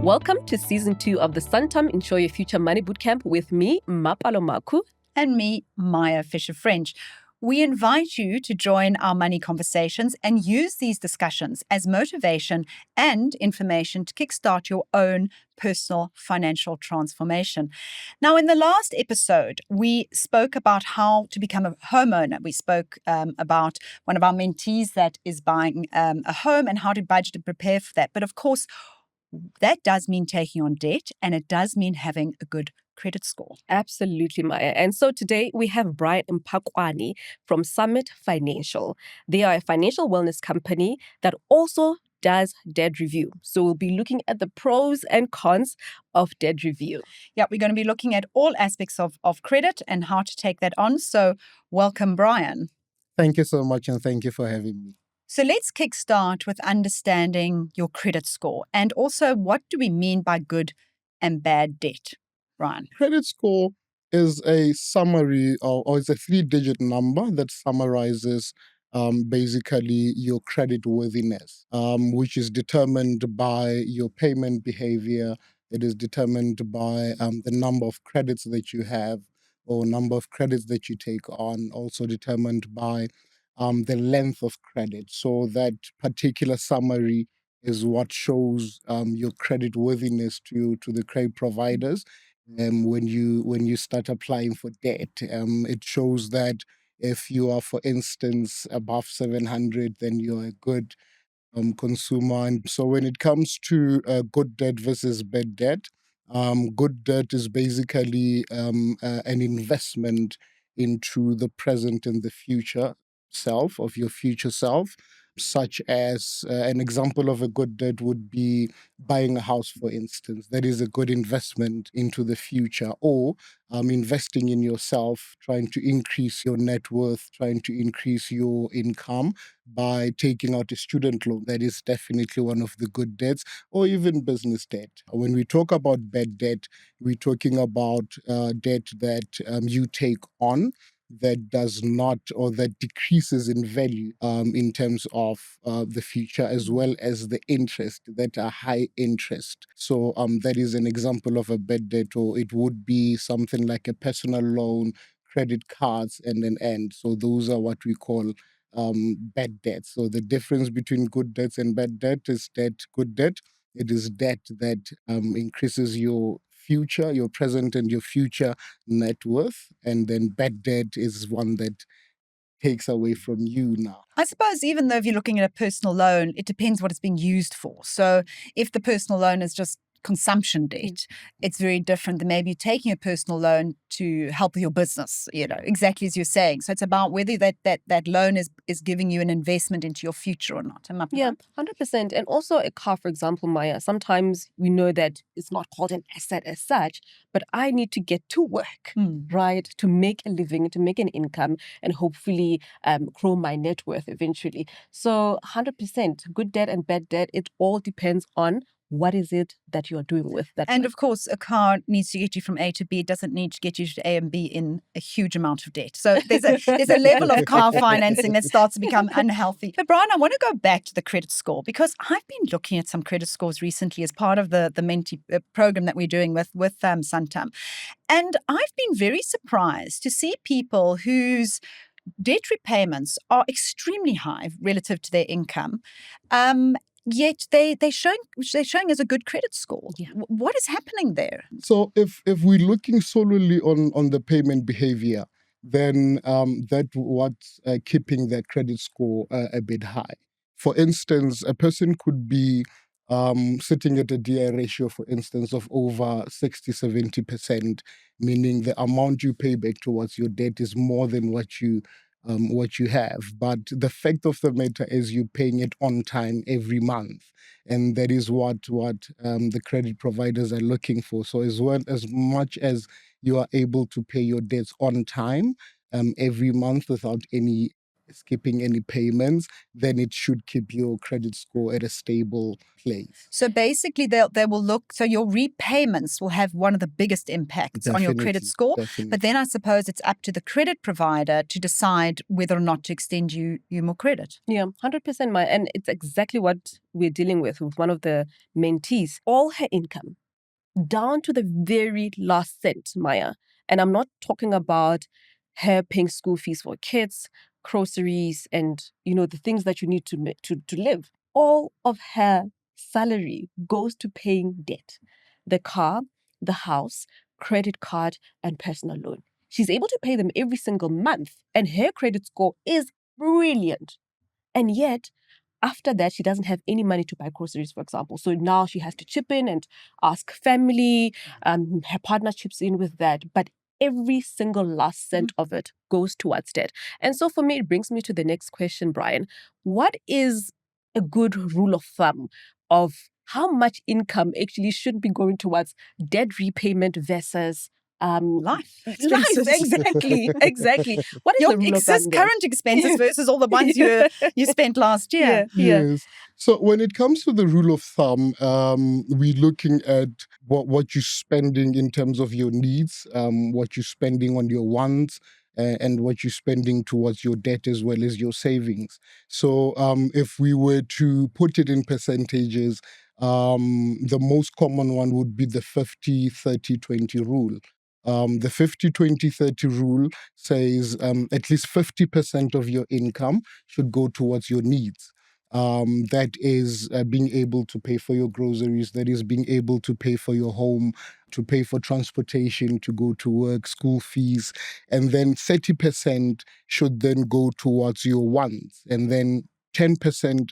Welcome to Season 2 of the Santam Insure Your Future Money Bootcamp with me, Mapalo Makhu. And me, Maya Fisher-French. We invite you to join our money conversations and use these discussions as motivation and information to kickstart your own personal financial transformation. Now, in the last episode, we spoke about how to become a homeowner. We spoke about one of our mentees that is buying a home and how to budget and prepare for that. But of course, that does mean taking on debt, and it does mean having a good credit score. Absolutely, Maya. And so today we have Brian Mphakoanyane from Summit Financial. They are a financial wellness company that also does debt review. So we'll be looking at the pros and cons of debt review. Yeah, we're going to be looking at all aspects of credit and how to take that on. So welcome, Brian. Thank you so much, and thank you for having me. So let's kickstart with understanding your credit score, and also what do we mean by good and bad debt, Brian? Credit score is a summary or it's a 3-digit number that summarizes basically your credit worthiness, which is determined by your payment behavior. It is determined by the number of credits that you have or number of credits that you take on, also determined by the length of credit. So that particular summary is what shows your credit worthiness to the credit providers. When you start applying for debt, it shows that if you are, for instance, above 700, then you're a good consumer. And so when it comes to good debt versus bad debt, good debt is basically an investment into the present and the future self of your future self, such as an example of a good debt would be buying a house, for instance. That is a good investment into the future, or investing in yourself, trying to increase your net worth, trying to increase your income by taking out a student loan. That is definitely one of the good debts, or even business debt. When we talk about bad debt, we're talking about debt that you take on that does not, or that decreases in value in terms of the future, as well as the interest that are high interest. So that is an example of a bad debt, or it would be something like a personal loan, credit cards, and an end. So those are what we call bad debt. So the difference between good debts and bad debt is that good debt, it is debt that increases your future, your present and your future net worth. And then bad debt is one that takes away from you now. I suppose even though if you're looking at a personal loan, it depends what it's being used for. So if the personal loan is just consumption debt, it's very different than maybe taking a personal loan to help with your business, exactly as you're saying. So it's about whether that loan is giving you an investment into your future or not. Am I Yeah, 100%. And also a car, for example, Maya, sometimes we know that it's not called an asset as such, but I need to get to work, right, to make a living, to make an income, and hopefully grow my net worth eventually. So 100%, good debt and bad debt, it all depends on what is it that you're doing with that And money. of course, a car needs to get you from A to B. It doesn't need to get you to A and B in a huge amount of debt. So there's a level of car financing that starts to become unhealthy. But Brian, I want to go back to the credit score, because I've been looking at some credit scores recently as part of the mentee program that we're doing with Santam. And I've been very surprised to see people whose debt repayments are extremely high relative to their income. Yet they're showing as a good credit score. Yeah. What is happening there? So if we're looking solely on the payment behavior, then that's what's keeping their credit score a bit high. For instance, a person could be sitting at a DI ratio, for instance, of over 60-70%, meaning the amount you pay back towards your debt is more than what you have. But the fact of the matter is you're paying it on time every month. And that is what the credit providers are looking for. So as much as you are able to pay your debts on time every month without any skipping any payments, then it should keep your credit score at a stable place. So basically, they will look. So your repayments will have one of the biggest impacts on your credit score. Definitely. But then I suppose it's up to the credit provider to decide whether or not to extend you more credit. Yeah, 100%, Maya. And it's exactly what we're dealing with one of the mentees. All her income, down to the very last cent, Maya. And I'm not talking about her paying school fees for kids, groceries, and the things that you need to live. All of her salary goes to paying debt: the car, the house, credit card, and personal loan. She's able to pay them every single month, and her credit score is brilliant. And yet, after that, she doesn't have any money to buy groceries, for example. So now she has to chip in and ask family. Her partner chips in with that. But every single last cent of it goes towards debt. And so for me, it brings me to the next question, Brian. What is a good rule of thumb of how much income actually should be going towards debt repayment versus Life expenses? Exactly. What is your the rule of thumb there? current expenses versus all the ones you spent last year? Yeah. Yes. So when it comes to the rule of thumb, we're looking at what you're spending in terms of your needs, what you're spending on your wants, and what you're spending towards your debt as well as your savings. So if we were to put it in percentages, the most common one would be the 50-30-20 rule. The 50-20-30 rule says at least 50% of your income should go towards your needs. That is being able to pay for your groceries, that is being able to pay for your home, to pay for transportation, to go to work, school fees. And then 30% should then go towards your wants. And then 20%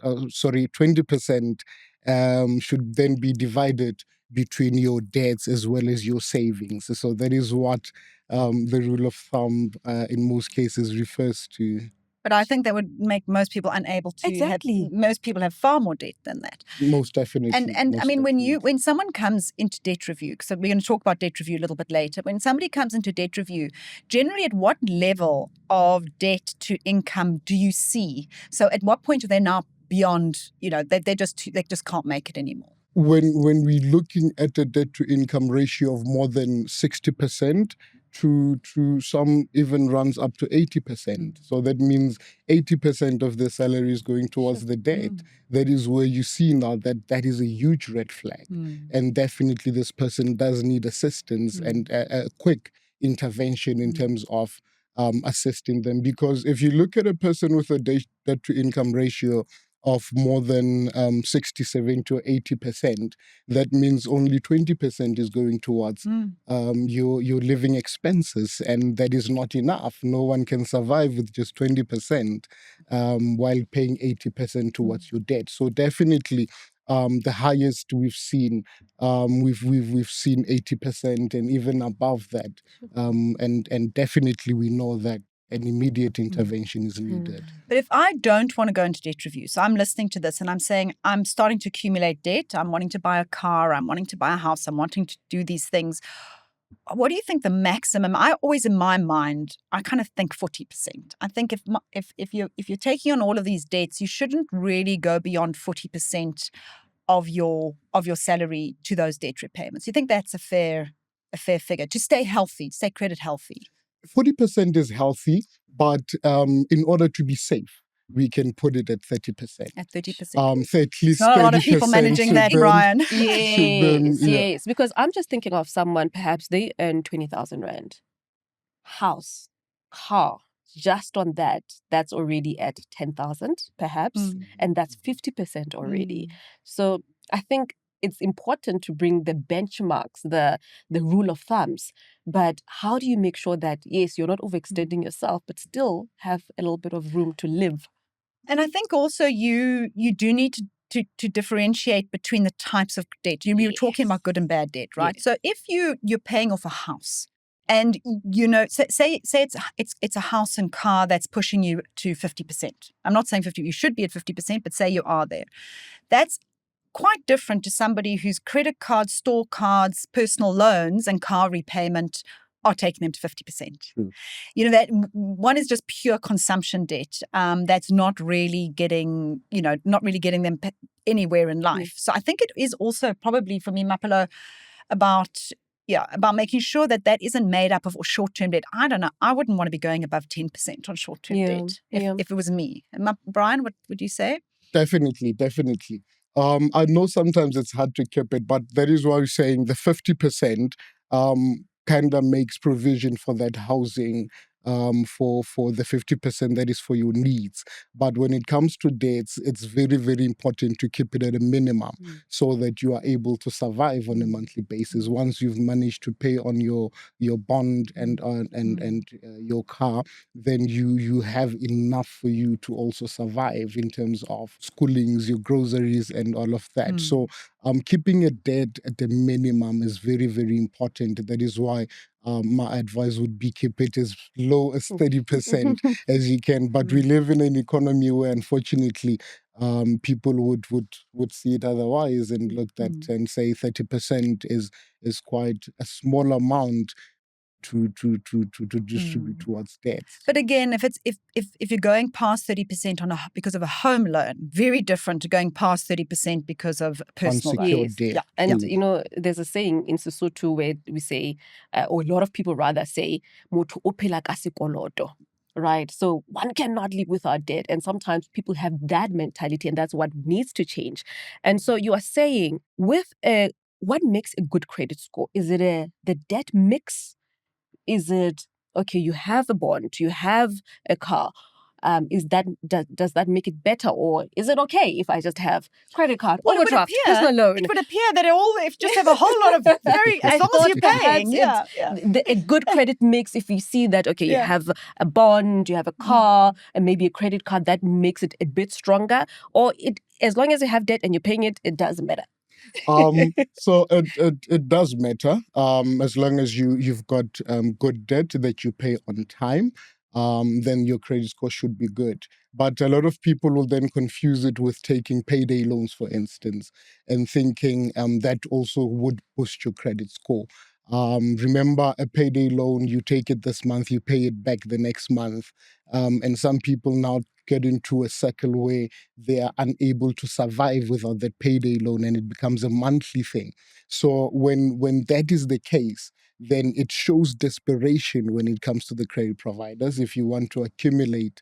should then be divided between your debts as well as your savings. So that is what the rule of thumb in most cases refers to. But I think that would make most people unable to Exactly. Most people have far more debt than that. Most definitely. And I mean, when someone comes into debt review, so we're going to talk about debt review a little bit later. When somebody comes into debt review, generally at what level of debt to income do you see? So at what point are they now beyond? They just can't make it anymore. When we're looking at a debt to income ratio of more than 60%, to some even runs up to 80%. So that means 80% of the salary is going towards the debt. That is where you see now that is a huge red flag. And definitely this person does need assistance and a quick intervention in terms of assisting them. Because if you look at a person with a debt to income ratio of more than 67 to 80%, that means only 20% is going towards your living expenses, and that is not enough. No one can survive with just 20% while paying 80% towards your debt. So definitely the highest we've seen, we've seen 80% and even above that, and definitely we know that an immediate intervention is needed. But if I don't want to go into debt review, so I'm listening to this and I'm saying I'm starting to accumulate debt, I'm wanting to buy a car, I'm wanting to buy a house, I'm wanting to do these things. What do you think the maximum? I always, in my mind, I kind of think 40%. I think if you're taking on all of these debts, you shouldn't really go beyond 40% of your salary to those debt repayments. You think that's a fair figure to stay healthy, stay credit healthy? 40% is healthy, but in order to be safe, we can put it at 30%. At 30%. So at least not a lot of people managing that, Brian. Yes. Because I'm just thinking of someone, perhaps they earn 20,000 Rand. House, car, just on that's already at 10,000, perhaps. And that's 50% already. So I think it's important to bring the benchmarks, the rule of thumbs. But how do you make sure that, yes, you're not overextending yourself, but still have a little bit of room to live? And I think also you do need to differentiate between the types of debt. You were talking about good and bad debt, right? Yes. So if you're paying off a house, and say it's a house and car that's pushing you to 50%. I'm not saying 50%. You should be at 50%, but say you are there. That's quite different to somebody whose credit cards, store cards, personal loans, and car repayment are taking them to 50%. True. You know, that one is just pure consumption debt that's not really getting, not really getting them anywhere in life. So I think it is also probably for me, Mapalo, about making sure that isn't made up of short-term debt. I don't know. I wouldn't want to be going above 10% on short-term debt if it was me. Brian, what would you say? Definitely. I know sometimes it's hard to keep it, but that is why we're saying the 50% kind of makes provision for that housing, for the 50% that is for your needs. But when it comes to debts, it's very, very important to keep it at a minimum so that you are able to survive on a monthly basis. Once you've managed to pay on your bond and your car, then you have enough for you to also survive in terms of schoolings, your groceries, and all of that. So keeping a debt at the minimum is very, very important. That is why my advice would be keep it as low as 30% as you can. But we live in an economy where, unfortunately, people would see it otherwise and look at and say 30% is quite a small amount to distribute towards debts. But again, if you're going past 30% because of a home loan, very different to going past 30% because of personal loan. Unsecured debt. Yeah. And there's a saying in Sesotho where we say, or a lot of people rather say, "Motho o phela ka sekoloto." Right? So one cannot live without debt. And sometimes people have that mentality, and that's what needs to change. And so you are saying, what makes a good credit score? Is it the debt mix? Is it, okay, you have a bond, you have a car. Does that make it better, or is it okay if I just have credit card, overdraft, personal loan? It would appear that if just have a whole lot of as long as you're paying, a good credit mix. If you see that, okay, you have a bond, you have a car, and maybe a credit card, that makes it a bit stronger. Or as long as you have debt and you're paying it, it doesn't matter. So it does matter as long as you've got good debt that you pay on time. Then your credit score should be good. But a lot of people will then confuse it with taking payday loans, for instance, and thinking that also would boost your credit score. Remember, a payday loan, you take it this month, you pay it back the next month. And some people now get into a cycle where they are unable to survive without that payday loan, and it becomes a monthly thing. So when that is the case, then it shows desperation when it comes to the credit providers if you want to accumulate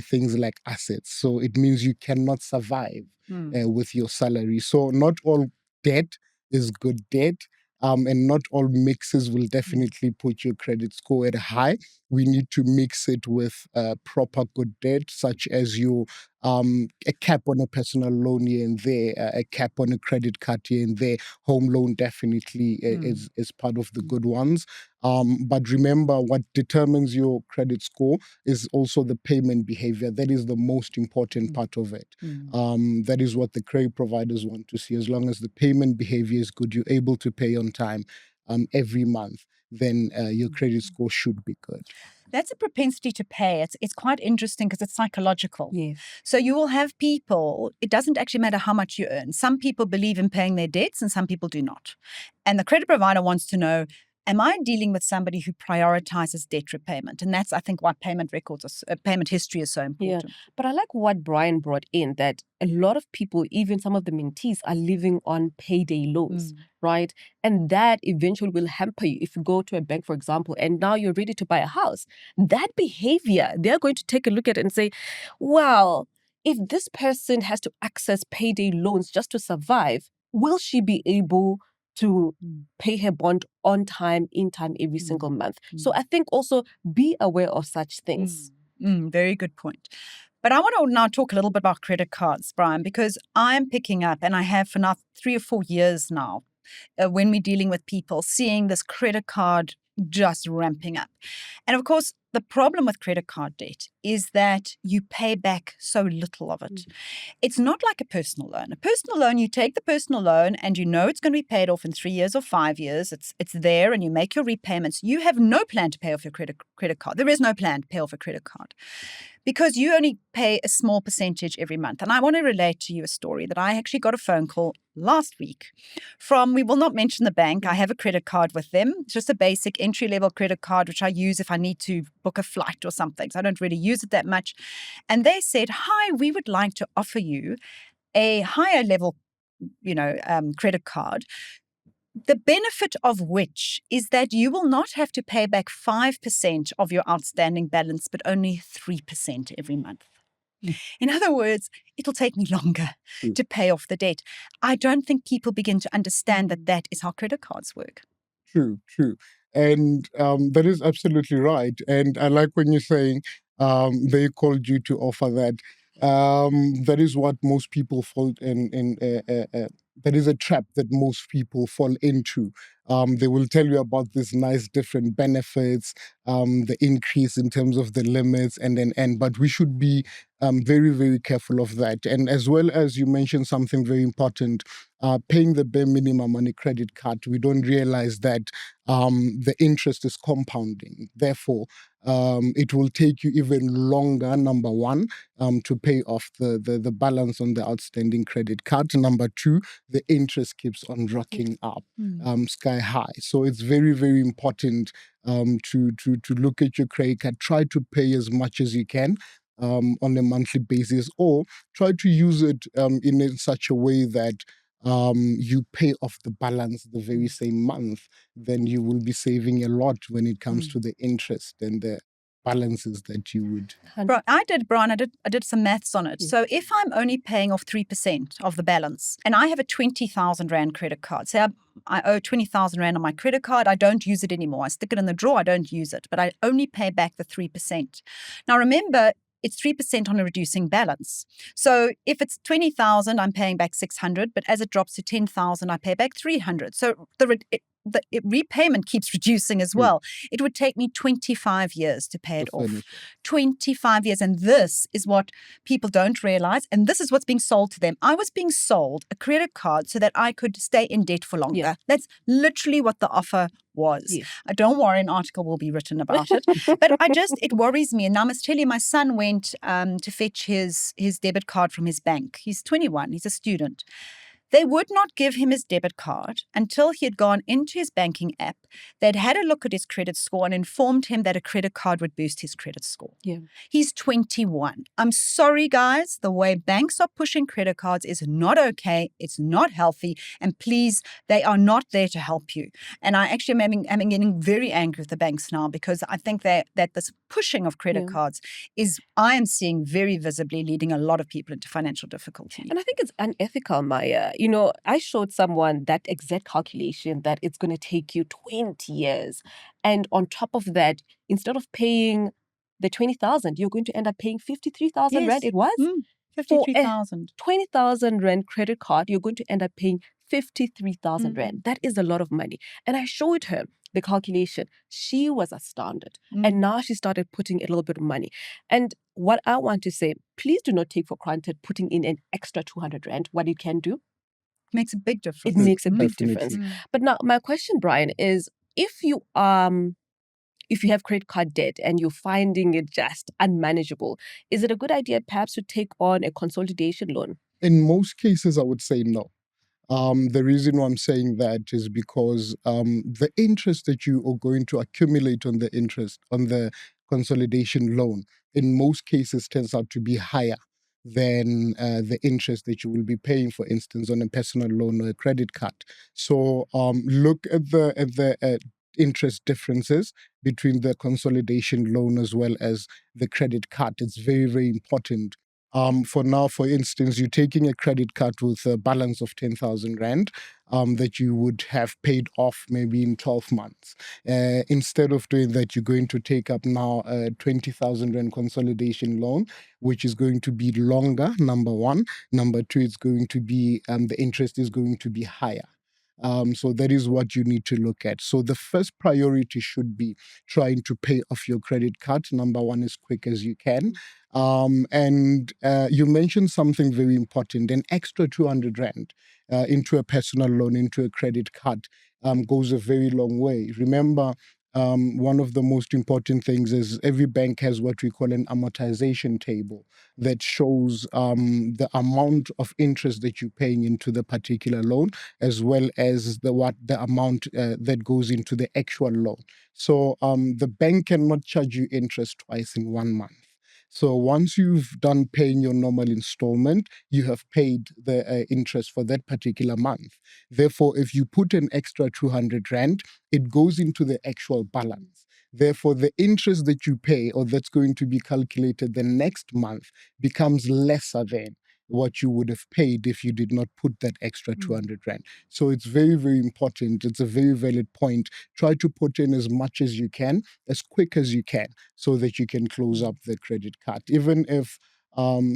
things like assets. So it means you cannot survive with your salary. So not all debt is good debt. And not all mixes will definitely put your credit score at a high. We need to mix it with proper good debt, such as a cap on a personal loan here and there, a cap on a credit card here and there. Home loan definitely is part of the good ones. But remember, what determines your credit score is also the payment behavior. That is the most important part of it. That is what the credit providers want to see. As long as the payment behavior is good, you're able to pay on time every month, then your credit score should be good. That's a propensity to pay. It's quite interesting because it's psychological. Yes. So you will have people, it doesn't actually matter how much you earn. Some people believe in paying their debts and some people do not. And the credit provider wants to know, am I dealing with somebody who prioritizes debt repayment? And that's, I think, why payment history is so important. Yeah. But I like what Brian brought in, that a lot of people, even some of the mentees, are living on payday loans, right? And that eventually will hamper you if you go to a bank, for example, and now you're ready to buy a house. That behavior, they're going to take a look at it and say, well, if this person has to access payday loans just to survive, will she be able to pay her bond on time, in time, every single month? So I think also be aware of such things. Very good point. But I want to now talk a little bit about credit cards, Brian, because I'm picking up, and I have for now 3 or 4 years now, when we're dealing with people, seeing this credit card just ramping up. And of course, the problem with credit card debt is that you pay back so little of it. It's not like a personal loan. A personal loan, you take the personal loan and you know it's going to be paid off in 3 years or 5 years. It's there and you make your repayments. You have no plan to pay off your credit card. There is no plan to pay off a credit card because you only pay a small percentage every month. And I want to relate to you a story that I actually got a phone call last week from, we will not mention the bank. I have a credit card with them. It's just a basic entry-level credit card, which I use if I need to book a flight or something. So I don't really use it that much. And they said, hi, we would like to offer you a higher level, credit card, the benefit of which is that you will not have to pay back 5% of your outstanding balance, but only 3% every month. In other words, it'll take me longer to pay off the debt. I don't think people begin to understand that that is how credit cards work. True. And that is absolutely right. And I like when you're saying they called you to offer that. That is what most people fall in. That is a trap that most people fall into. They will tell you about these nice different benefits, the increase in terms of the limits, but we should be very, very careful of that. And as well as you mentioned something very important, paying the bare minimum on a credit card, we don't realize that the interest is compounding. Therefore, it will take you even longer, number one, to pay off the balance on the outstanding credit card. Number two, the interest keeps on rocking up sky high. So it's very, very important to look at your credit card, try to pay as much as you can on a monthly basis, or try to use it in such a way that you pay off the balance the very same month. Then you will be saving a lot when it comes to the interest and the balances that you would. Brian, I did some maths on it. So if I'm only paying off 3% of the balance and I have a 20,000 Rand credit card, say I owe 20,000 Rand on my credit card, I don't use it anymore. I stick it in the drawer, I don't use it, but I only pay back the 3%. Now remember, it's 3% on a reducing balance. So if it's 20,000, I'm paying back 600, but as it drops to 10,000, I pay back 300. So the repayment keeps reducing as well. It would take me 25 years to pay it off. 25 years. And this is what people don't realize. And this is what's being sold to them. I was being sold a credit card so that I could stay in debt for longer. Yeah. That's literally what the offer was. Yeah. Don't worry, an article will be written about it. But it worries me. And I must tell you, my son went to fetch his debit card from his bank. He's 21. He's a student. They would not give him his debit card until he had gone into his banking app. They'd had a look at his credit score and informed him that a credit card would boost his credit score. Yeah. He's 21. I'm sorry, guys. The way banks are pushing credit cards is not okay. It's not healthy. And please, they are not there to help you. And I actually am getting very angry with the banks now because I think that this pushing of credit cards I am seeing very visibly leading a lot of people into financial difficulty. And I think it's unethical, Maya. I showed someone that exact calculation that it's going to take you 20 years. And on top of that, instead of paying the 20,000, you're going to end up paying 53,000 Rand. It was? 53,000. 20,000 Rand credit card, you're going to end up paying 53,000 Rand. That is a lot of money. And I showed her the calculation. She was astounded. And now she started putting a little bit of money. And what I want to say, please do not take for granted putting in an extra 200 Rand. What you can do, makes a big difference. It makes a big difference. But now my question, Brian, is if you have credit card debt and you're finding it just unmanageable, is it a good idea perhaps to take on a consolidation loan? In most cases, I would say no. The reason why I'm saying that is because the interest that you are going to accumulate on the consolidation loan in most cases turns out to be higher than the interest that you will be paying, for instance, on a personal loan or a credit card. So look at the interest differences between the consolidation loan as well as the credit card. It's very, very important. For now, for instance, you're taking a credit card with a balance of 10,000 Rand that you would have paid off maybe in 12 months. Instead of doing that, you're going to take up now a 20,000 Rand consolidation loan, which is going to be longer, number one. Number two, it's going to be, the interest is going to be higher. So that is what you need to look at. So the first priority should be trying to pay off your credit card. Number one, as quick as you can. And you mentioned something very important. An extra 200 Rand into a personal loan, into a credit card, goes a very long way. Remember, one of the most important things is every bank has what we call an amortization table that shows the amount of interest that you're paying into the particular loan, as well as the amount that goes into the actual loan. So the bank cannot charge you interest twice in 1 month. So once you've done paying your normal installment, you have paid the interest for that particular month. Therefore, if you put an extra 200 Rand, it goes into the actual balance. Therefore, the interest that you pay or that's going to be calculated the next month becomes lesser than what you would have paid if you did not put that extra 200 Rand. So it's very, very important. It's a very valid point. Try to put in as much as you can, as quick as you can, so that you can close up the credit card. Even if,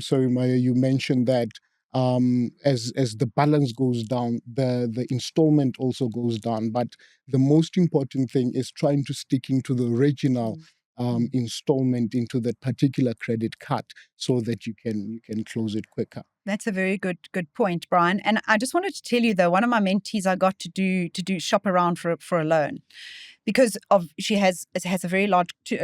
sorry, Maya, you mentioned that as the balance goes down, the installment also goes down. But the most important thing is trying to sticking to the original installment into that particular credit card so that you can close it quicker. That's a very good point, Brian. And I just wanted to tell you though, one of my mentees I got to do shop around for a loan, because she has a very large, she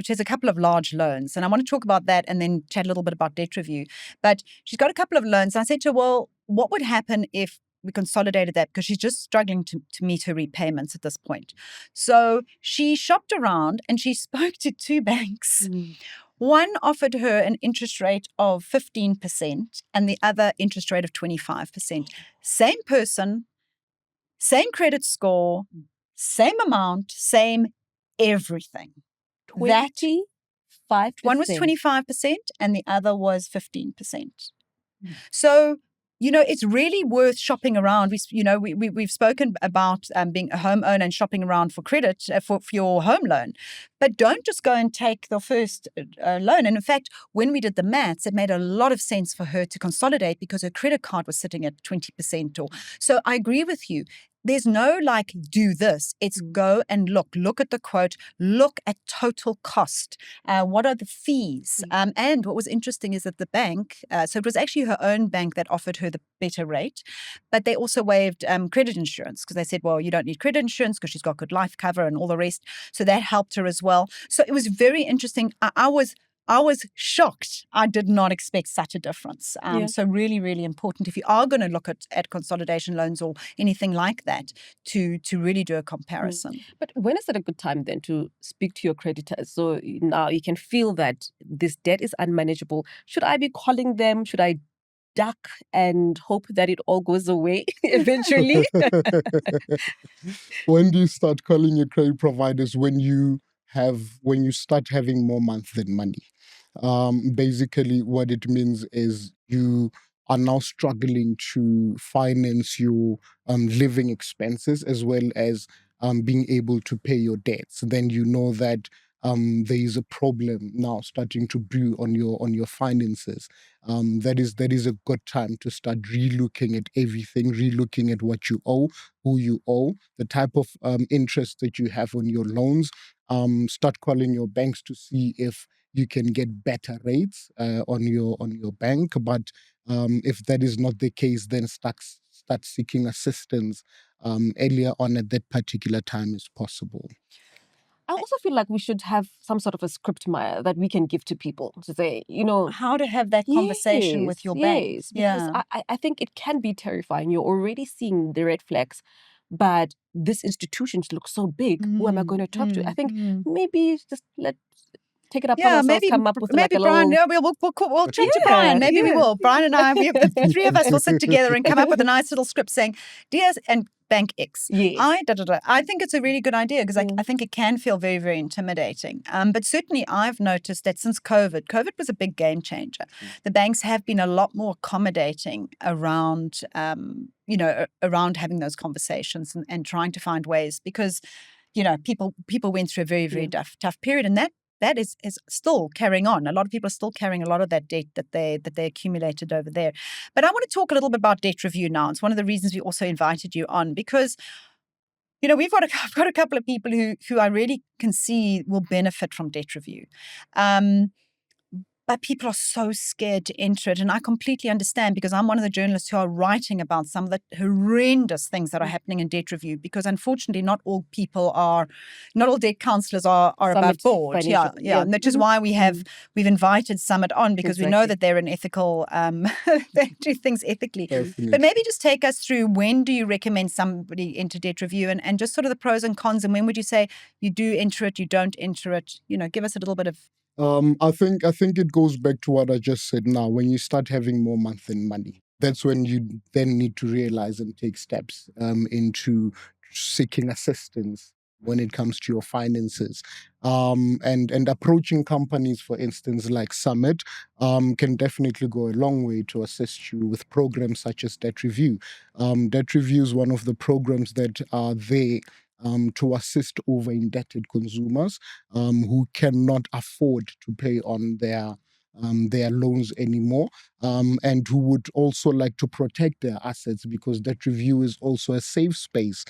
has a couple of large loans, and I want to talk about that and then chat a little bit about debt review. But she's got a couple of loans, and I said to her, well, what would happen if we consolidated that, because she's just struggling to meet her repayments at this point. So she shopped around and she spoke to 2 banks. One offered her an interest rate of 15% and the other interest rate of 25%. Same person, same credit score, same amount, same everything. 25%. One was 25% and the other was 15%. So, it's really worth shopping around. We've spoken about being a homeowner and shopping around for credit for your home loan. But don't just go and take the first loan. And in fact, when we did the maths, it made a lot of sense for her to consolidate because her credit card was sitting at 20%. So I agree with you. There's no do this. It's go and look at the quote, look at total cost. What are the fees? And what was interesting is that the bank, so it was actually her own bank that offered her the better rate, but they also waived credit insurance because they said, well, you don't need credit insurance because she's got good life cover and all the rest. So that helped her as well. So it was very interesting. I was shocked. I did not expect such a difference. So really, really important if you are going to look at consolidation loans or anything like that to really do a comparison. But when is it a good time then to speak to your creditors? So now you can feel that this debt is unmanageable. Should I be calling them? Should I duck and hope that it all goes away eventually? When do you start calling your credit providers? When you start having more month than money. Basically, what it means is you are now struggling to finance your living expenses as well as being able to pay your debts. Then you know that there is a problem now starting to brew on your finances. That is a good time to start relooking at everything, relooking at what you owe, who you owe, the type of interest that you have on your loans. Start calling your banks to see if you can get better rates on your bank. But if that is not the case, then start seeking assistance earlier on at that particular time as possible. I also feel like we should have some sort of a script, Maya, that we can give to people to say, how to have that conversation with your bank. Yes, because I think it can be terrifying. You're already seeing the red flags, but this institution looks so big. Who am I going to talk to? I think maybe just take it up on ourselves, come up with maybe a Brian, little... we'll chat to Brian. Maybe we will. Brian and I, the 3 of us will sit together and come up with a nice little script saying, dear and Bank X. Yes. I think it's a really good idea because I think it can feel very, very intimidating. But certainly I've noticed that since COVID was a big game changer. The banks have been a lot more accommodating around, around having those conversations and trying to find ways because, people went through a very, very tough period. And that that is still carrying on. A lot of people are still carrying a lot of that debt that they accumulated over there. But I want to talk a little bit about debt review now. It's one of the reasons we also invited you on, because I've got a couple of people who I really can see will benefit from debt review. But people are so scared to enter it. And I completely understand, because I'm one of the journalists who are writing about some of the horrendous things that are happening in debt review, because unfortunately not all debt counselors are above board. Yeah. And which is why we've invited Summit on, because we know that they're an ethical, they do things ethically. Definitely. But maybe just take us through, when do you recommend somebody enter debt review, and just sort of the pros and cons, and when would you say you do enter it, you don't enter it? Give us a little bit of... I think it goes back to what I just said now. When you start having more month-end money, that's when you then need to realize and take steps into seeking assistance when it comes to your finances. And approaching companies, for instance, like Summit, can definitely go a long way to assist you with programs such as Debt Review. Debt Review is one of the programs that are there to assist over-indebted consumers who cannot afford to pay on their loans anymore, and who would also like to protect their assets, because Debt Review is also a safe space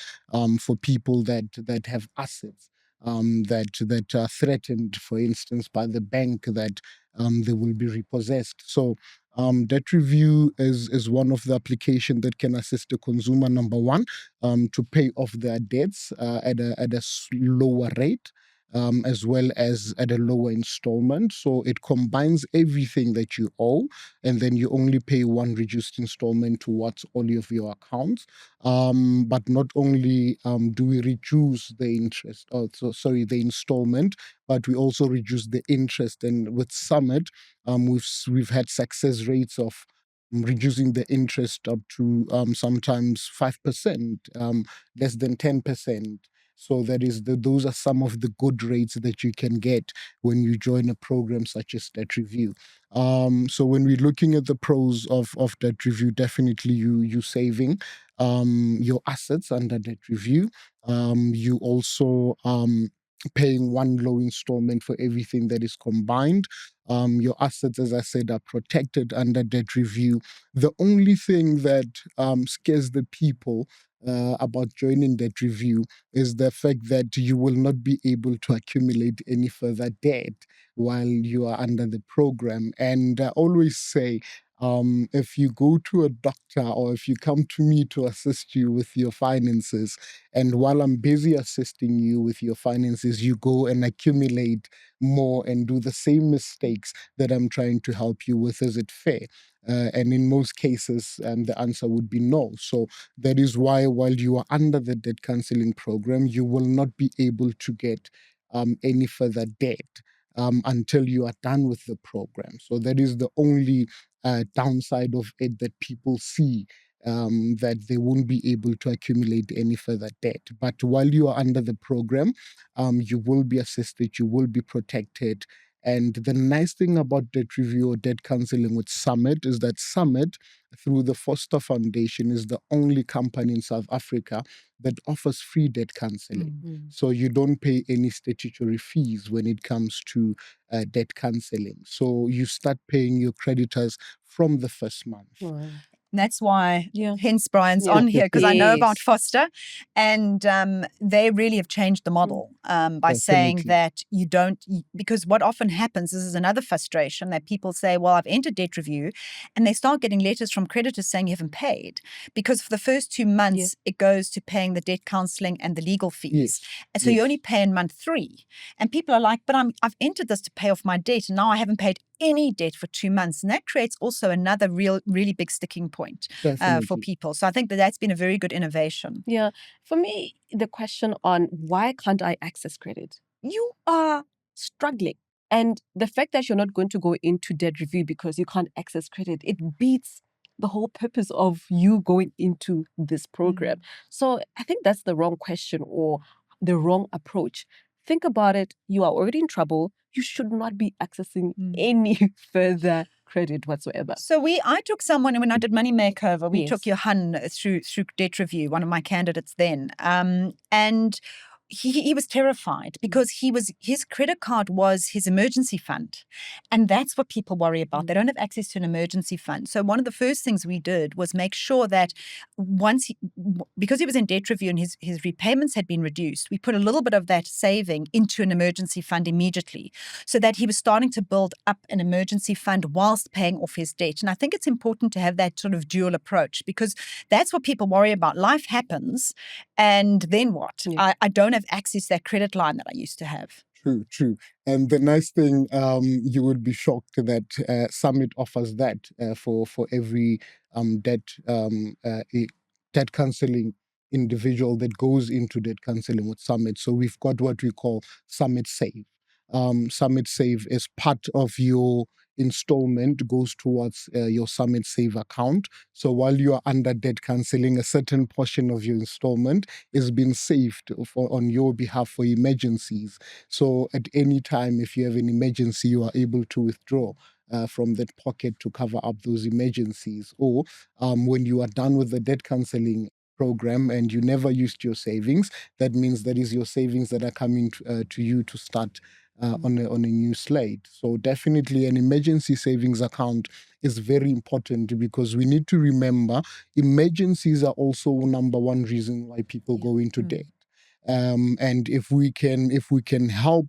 for people that have assets that are threatened, for instance, by the bank, that they will be repossessed. So Debt Review is one of the applications that can assist the consumer, number one, to pay off their debts at a lower rate, as well as at a lower installment. So it combines everything that you owe, and then you only pay one reduced installment towards all of your accounts. But not only do we reduce the interest, the installment, but we also reduce the interest. And with Summit, we've had success rates of reducing the interest up to sometimes 5%, less than 10%. So those are some of the good rates that you can get when you join a program such as Debt Review. So when we're looking at the pros of Debt Review, definitely you saving your assets under Debt Review. You also paying one low installment for everything that is combined. Your assets, as I said, are protected under Debt Review. The only thing that scares the people about joining Debt Review is the fact that you will not be able to accumulate any further debt while you are under the program. And I always say, if you go to a doctor, or if you come to me to assist you with your finances, and while I'm busy assisting you with your finances, you go and accumulate more and do the same mistakes that I'm trying to help you with, is it fair? And in most cases, the answer would be no. So that is why, while you are under the debt counseling program, you will not be able to get any further debt until you are done with the program. So that is the only downside of it that people see, that they won't be able to accumulate any further debt. But while you are under the program, you will be assisted, you will be protected. And the nice thing about Debt Review or debt counseling with Summit is that Summit, through the Foster Foundation, is the only company in South Africa that offers free debt counseling. Mm-hmm. So you don't pay any statutory fees when it comes to debt counseling. So you start paying your creditors from the first month. Wow. And that's why, Yeah. hence Brian's Yeah. on here, because I know about Yes. Foster, and they really have changed the model by saying Definitely. that you don't, because what often happens, this is another frustration, that people say, well, I've entered Debt Review, and they start getting letters from creditors saying you haven't paid, because for the first 2 months, it goes to paying the debt counseling and the legal fees. Yes. And so you only pay in month 3. And people are like, but I've entered this to pay off my debt, and now I haven't paid any debt for 2 months. And that creates also another really big sticking point for people. So I think that's been a very good innovation. Yeah. For me, the question on why can't I access credit? You are struggling. And the fact that you're not going to go into Debt Review because you can't access credit, it beats the whole purpose of you going into this program. So I think that's the wrong question or the wrong approach. Think about it. You are already in trouble. You should not be accessing any further credit whatsoever. So I took someone, when I did Money Makeover, we Yes. took Johan through Debt Review, one of my candidates then. And he was terrified because his credit card was his emergency fund. And that's what people worry about. They don't have access to an emergency fund. So one of the first things we did was make sure that because he was in debt review and his repayments had been reduced, we put a little bit of that saving into an emergency fund immediately so that he was starting to build up an emergency fund whilst paying off his debt. And I think it's important to have that sort of dual approach because that's what people worry about. Life happens, and then what? Yeah. I don't have access to that credit line that I used to have. True. And the nice thing, you would be shocked that Summit offers that for every debt counseling individual that goes into debt counseling with Summit. So we've got what we call Summit Save. Summit Save is part of your installment, goes towards your Summit Save account. So while you are under debt counseling, a certain portion of your installment is being saved on your behalf for emergencies. So at any time, if you have an emergency, you are able to withdraw from that pocket to cover up those emergencies. Or when you are done with the debt counseling program and you never used your savings, that means that is your savings that are coming to you to start on a new slate. So definitely an emergency savings account is very important because we need to remember emergencies are also number one reason why people go into debt. And if we can help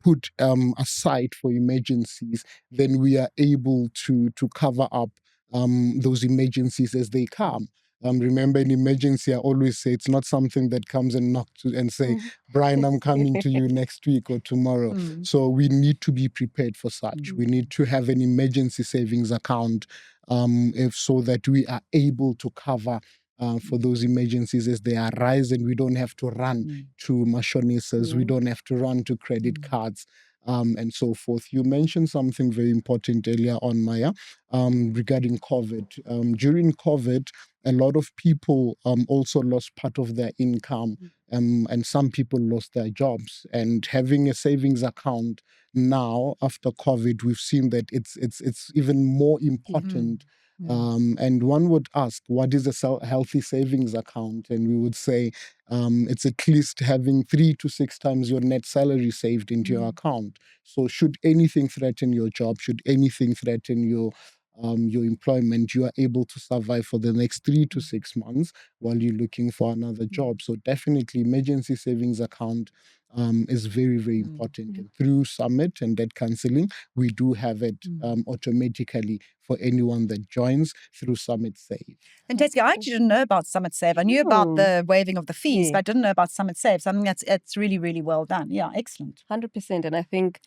put aside for emergencies, then we are able to cover up those emergencies as they come. Remember, in emergency, I always say it's not something that comes and knocks and say, Brian, I'm coming to you next week or tomorrow. So we need to be prepared for such. We need to have an emergency savings account so that we are able to cover for those emergencies as they arise, and we don't have to run to machinistas, we don't have to run to credit cards, and so forth. You mentioned something very important earlier on, Maya, regarding COVID. During COVID, a lot of people also lost part of their income, and some people lost their jobs. And having a savings account now after COVID, we've seen that it's even more important. And one would ask, what is a healthy savings account? And we would say it's at least having 3 to 6 times your net salary saved into your account. So should anything threaten your job, should anything threaten your employment, you are able to survive for the next 3 to 6 months while you're looking for another job. So definitely emergency savings account is very, very important. And through Summit and debt counseling, we do have it automatically for anyone that joins through Summit Save. Fantastic. I actually didn't know about Summit Save. I knew about the waiving of the fees, but I didn't know about Summit Save. So I think that's really, really well done. Yeah, excellent. 100%. And I think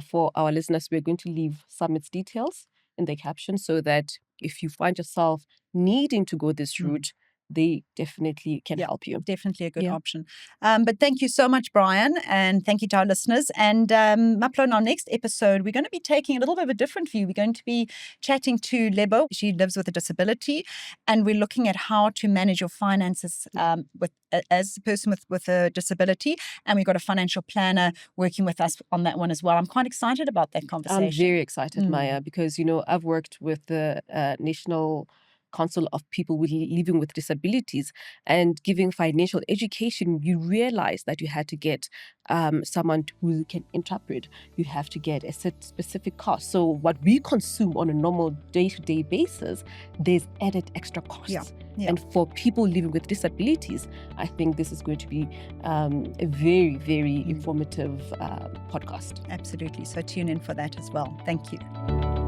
for our listeners, we're going to leave Summit's details in the caption so that if you find yourself needing to go this route, they definitely can help you. Definitely a good option. But thank you so much, Brian, and thank you to our listeners. And Mapalo, in our next episode, we're going to be taking a little bit of a different view. We're going to be chatting to Lebo. She lives with a disability, and we're looking at how to manage your finances as a person with a disability. And we've got a financial planner working with us on that one as well. I'm quite excited about that conversation. I'm very excited, Maya, because, I've worked with the National Council of People Living with Disabilities, and giving financial education, you realize that you had to get someone who can interpret. You have to get a set specific cost. So what we consume on a normal day-to-day basis, there's added extra costs. Yeah. And for people living with disabilities, I think this is going to be a very, very informative podcast. Absolutely. So tune in for that as well. Thank you.